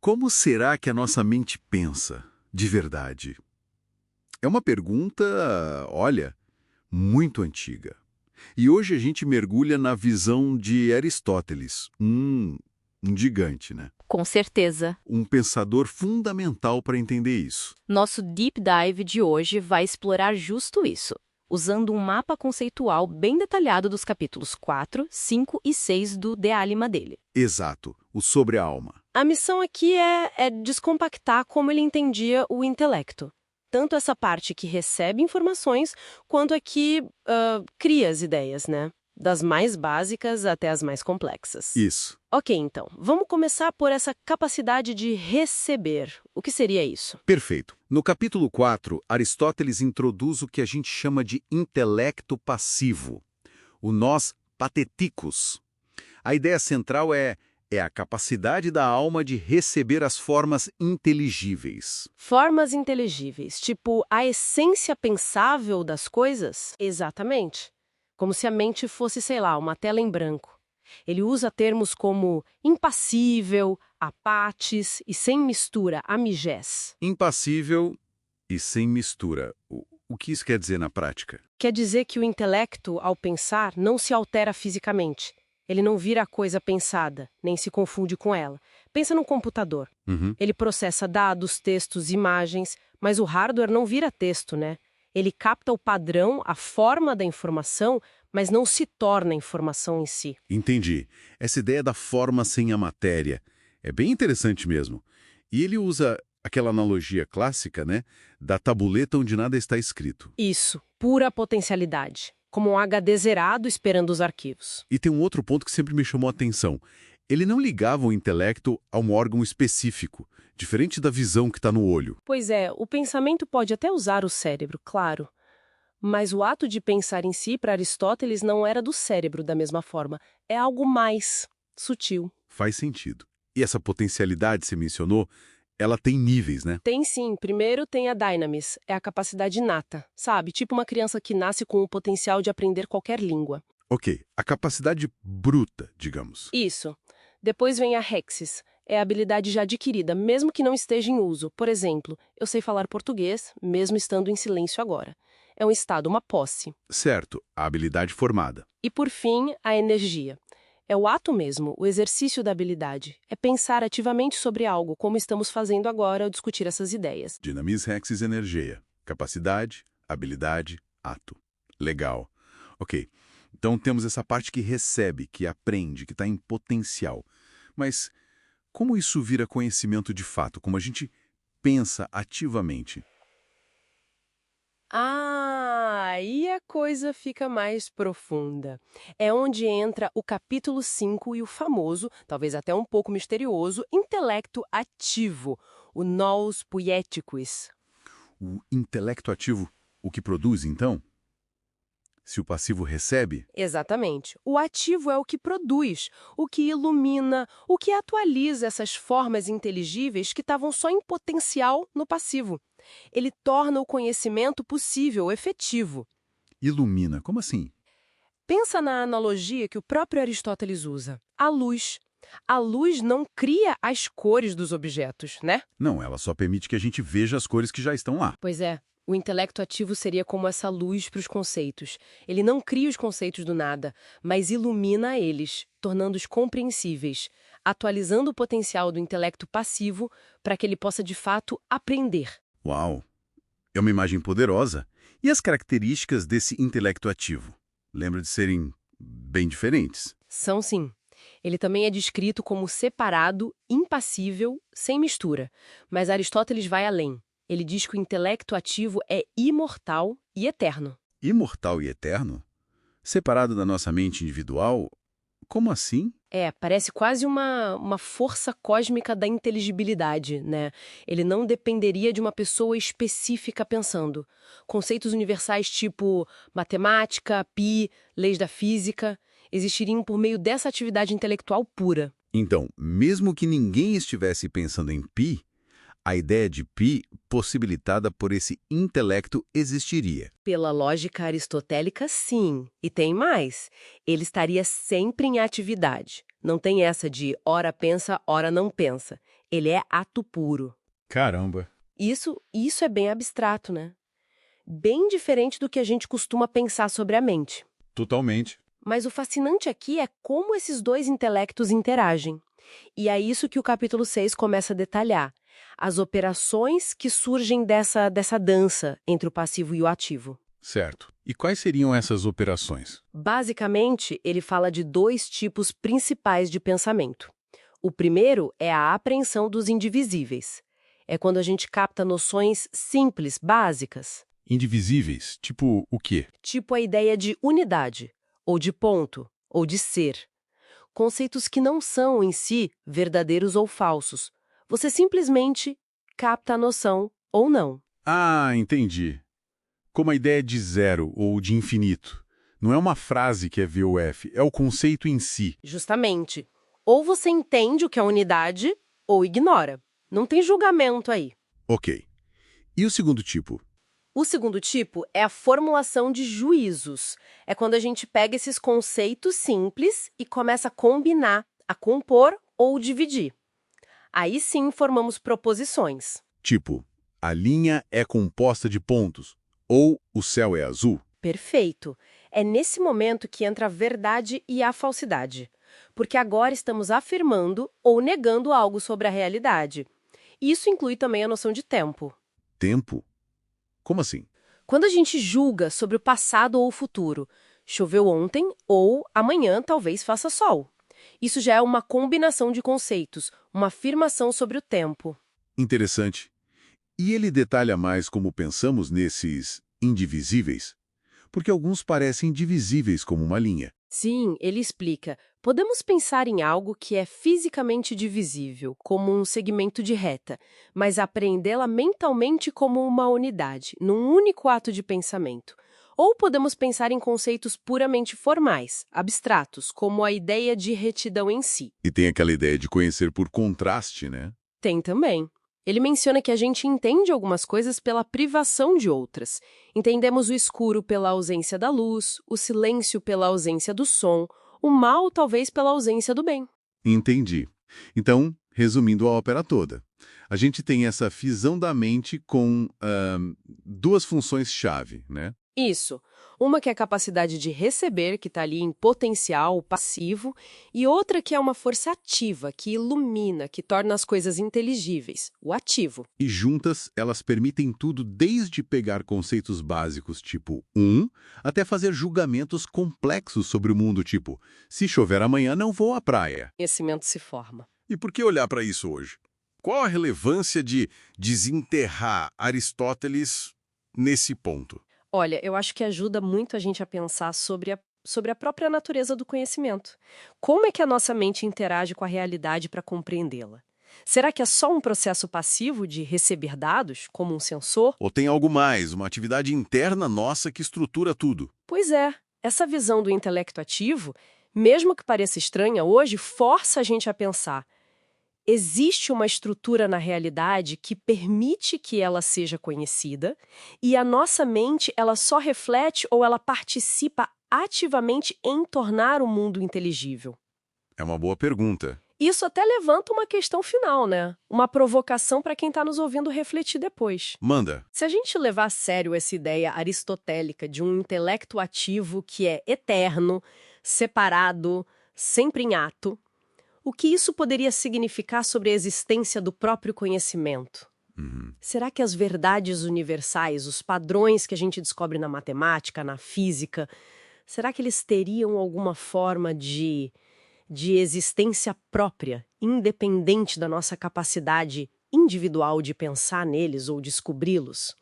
Como será que a nossa mente pensa, de verdade? É uma pergunta, olha, muito antiga. E hoje a gente mergulha na visão de Aristóteles, um gigante, né? Com certeza. Um pensador fundamental para entender isso. Nosso Deep Dive de hoje vai explorar justo isso, usando um mapa conceitual bem detalhado dos capítulos 4, 5 e 6 do De Alma dele. Exato, o sobre a alma. A missão aqui é descompactar como ele entendia o intelecto. Tanto essa parte que recebe informações, quanto a que cria as ideias, né? Das mais básicas até as mais complexas. Isso. Ok, então, vamos começar por essa capacidade de receber. O que seria isso? Perfeito. No capítulo 4, Aristóteles introduz o que a gente chama de intelecto passivo, o nós pateticus. A ideia central é a capacidade da alma de receber as formas inteligíveis. Formas inteligíveis, tipo a essência pensável das coisas? Exatamente. Como se a mente fosse, sei lá, uma tela em branco. Ele usa termos como impassível, apates e sem mistura, amigés. Impassível e sem mistura. O que isso quer dizer na prática? Quer dizer que o intelecto, ao pensar, não se altera fisicamente. Ele não vira a coisa pensada, nem se confunde com ela. Pensa num computador. Ele processa dados, textos, imagens, mas o hardware não vira texto, né? Ele capta o padrão, a forma da informação, mas não se torna informação em si. Entendi. Essa ideia da forma sem a matéria é bem interessante mesmo. E ele usa aquela analogia clássica, né, da tabuleta onde nada está escrito. Isso, pura potencialidade. Como um HD zerado esperando os arquivos. E tem um outro ponto que sempre me chamou a atenção. Ele não ligava o intelecto a um órgão específico, diferente da visão que está no olho. Pois é, o pensamento pode até usar o cérebro, claro. Mas o ato de pensar em si, para Aristóteles, não era do cérebro da mesma forma. É algo mais sutil. Faz sentido. E essa potencialidade, você mencionou, ela tem níveis, né? Tem sim. Primeiro tem a dynamis, é a capacidade inata, sabe? Tipo uma criança que nasce com o potencial de aprender qualquer língua. Ok, a capacidade bruta, digamos. Isso. Depois vem a hexis, é a habilidade já adquirida, mesmo que não esteja em uso. Por exemplo, eu sei falar português, mesmo estando em silêncio agora. É um estado, uma posse. Certo, a habilidade formada. E por fim, a energia. É o ato mesmo, o exercício da habilidade. É pensar ativamente sobre algo, como estamos fazendo agora ao discutir essas ideias. Dinamis Rexis Energia. Capacidade, habilidade, ato. Legal. Ok, então temos essa parte que recebe, que aprende, que está em potencial. Mas como isso vira conhecimento de fato? Como a gente pensa ativamente? Aí a coisa fica mais profunda. É onde entra o capítulo 5 e o famoso, talvez até um pouco misterioso, intelecto ativo, o nous poieticus. O intelecto ativo, o que produz, então? Se o passivo recebe? Exatamente. O ativo é o que produz, o que ilumina, o que atualiza essas formas inteligíveis que estavam só em potencial no passivo. Ele torna o conhecimento possível, efetivo. Ilumina, como assim? Pensa na analogia que o próprio Aristóteles usa. A luz. A luz não cria as cores dos objetos, né? Não, ela só permite que a gente veja as cores que já estão lá. Pois é. O intelecto ativo seria como essa luz para os conceitos. Ele não cria os conceitos do nada, mas ilumina eles, tornando-os compreensíveis, atualizando o potencial do intelecto passivo para que ele possa, de fato, aprender. Uau! É uma imagem poderosa. E as características desse intelecto ativo? Lembra de serem bem diferentes. São sim. Ele também é descrito como separado, impassível, sem mistura. Mas Aristóteles vai além. Ele diz que o intelecto ativo é imortal e eterno. Imortal e eterno? Separado da nossa mente individual? Como assim? Parece quase uma força cósmica da inteligibilidade, né? Ele não dependeria de uma pessoa específica pensando. Conceitos universais tipo matemática, pi, leis da física, existiriam por meio dessa atividade intelectual pura. Então, mesmo que ninguém estivesse pensando em pi, a ideia de pi, possibilitada por esse intelecto, existiria. Pela lógica aristotélica, sim. E tem mais. Ele estaria sempre em atividade. Não tem essa de ora pensa, ora não pensa. Ele é ato puro. Caramba. Isso é bem abstrato, né? Bem diferente do que a gente costuma pensar sobre a mente. Totalmente. Mas o fascinante aqui é como esses dois intelectos interagem. E é isso que o capítulo 6 começa a detalhar. As operações que surgem dessa dança entre o passivo e o ativo. Certo. E quais seriam essas operações? Basicamente, ele fala de dois tipos principais de pensamento. O primeiro é a apreensão dos indivisíveis. É quando a gente capta noções simples, básicas. Indivisíveis? Tipo o quê? Tipo a ideia de unidade, ou de ponto, ou de ser. Conceitos que não são, em si, verdadeiros ou falsos. Você simplesmente capta a noção ou não. Ah, entendi. Como a ideia de zero ou de infinito. Não é uma frase que é VOF, é o conceito em si. Justamente. Ou você entende o que é unidade, ou ignora. Não tem julgamento aí. Ok. E o segundo tipo? O segundo tipo é a formulação de juízos. É quando a gente pega esses conceitos simples e começa a combinar, a compor ou dividir. Aí sim formamos proposições. Tipo, a linha é composta de pontos, ou o céu é azul. Perfeito. É nesse momento que entra a verdade e a falsidade. Porque agora estamos afirmando ou negando algo sobre a realidade. Isso inclui também a noção de tempo. Tempo? Como assim? Quando a gente julga sobre o passado ou o futuro, choveu ontem ou amanhã talvez faça sol. Isso já é uma combinação de conceitos, uma afirmação sobre o tempo. Interessante. E ele detalha mais como pensamos nesses indivisíveis? Porque alguns parecem divisíveis como uma linha. Sim, ele explica. Podemos pensar em algo que é fisicamente divisível, como um segmento de reta, mas apreendê-la mentalmente como uma unidade, num único ato de pensamento. Ou podemos pensar em conceitos puramente formais, abstratos, como a ideia de retidão em si. E tem aquela ideia de conhecer por contraste, né? Tem também. Ele menciona que a gente entende algumas coisas pela privação de outras. Entendemos o escuro pela ausência da luz, o silêncio pela ausência do som, o mal talvez pela ausência do bem. Entendi. Então, resumindo a ópera toda, a gente tem essa fisão da mente com duas funções-chave, né? Isso. Uma que é a capacidade de receber, que está ali em potencial, passivo, e outra que é uma força ativa, que ilumina, que torna as coisas inteligíveis, o ativo. E juntas, elas permitem tudo desde pegar conceitos básicos tipo até fazer julgamentos complexos sobre o mundo tipo, se chover amanhã não vou à praia. Conhecimento se forma. E por que olhar para isso hoje? Qual a relevância de desenterrar Aristóteles nesse ponto? Olha, eu acho que ajuda muito a gente a pensar sobre a própria natureza do conhecimento. Como é que a nossa mente interage com a realidade para compreendê-la? Será que é só um processo passivo de receber dados, como um sensor? Ou tem algo mais, uma atividade interna nossa que estrutura tudo? Pois é, essa visão do intelecto ativo, mesmo que pareça estranha hoje, força a gente a pensar. Existe uma estrutura na realidade que permite que ela seja conhecida e a nossa mente ela só reflete ou ela participa ativamente em tornar o mundo inteligível. É uma boa pergunta. Isso até levanta uma questão final, né? Uma provocação para quem está nos ouvindo refletir depois. Manda. Se a gente levar a sério essa ideia aristotélica de um intelecto ativo que é eterno, separado, sempre em ato, o que isso poderia significar sobre a existência do próprio conhecimento? Será que as verdades universais, os padrões que a gente descobre na matemática, na física, será que eles teriam alguma forma de existência própria, independente da nossa capacidade individual de pensar neles ou descobri-los?